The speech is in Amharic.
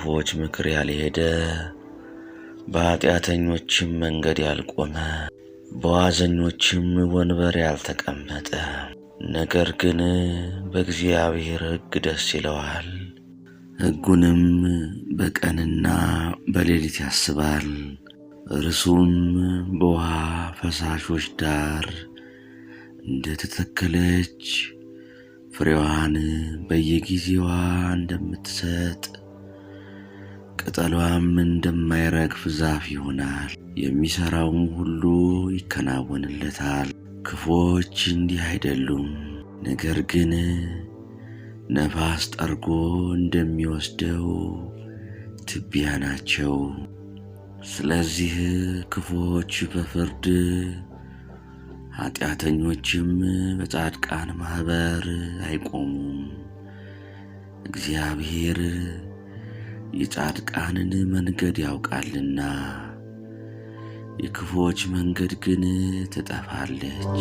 በክፉዎች ምክር ያልሄደ በኃጢአተኞችም መንገድ ያልቆመ በዋዘኞችም ወንበር ያልተቀመጠ ነገር ግን በእግዚአብሔር ሕግ ደስ ይለዋል፣ ሕጉንም በቀንና በሌሊት ያስባል። እርሱም በውሃ ፈሳሾች ዳር እንደተተከለች ፍሬዋን በየጊዜዋ እንደምትሰጥ ቅጠሏም እንደማይረግፍ ዛፍ ይሆናል። የሚሠራውም ሁሉ ይከናወንለታል። ክፉዎች እንዲህ አይደሉም፣ ነገር ግን ነፋስ ጠርጎ እንደሚወስደው ትቢያ ናቸው። ስለዚህ ክፉዎች በፍርድ ኃጢአተኞችም በጻድቃን ማኅበር አይቆሙም። እግዚአብሔር የጻድቃንን መንገድ ያውቃልና የክፉዎች መንገድ ግን ትጠፋለች።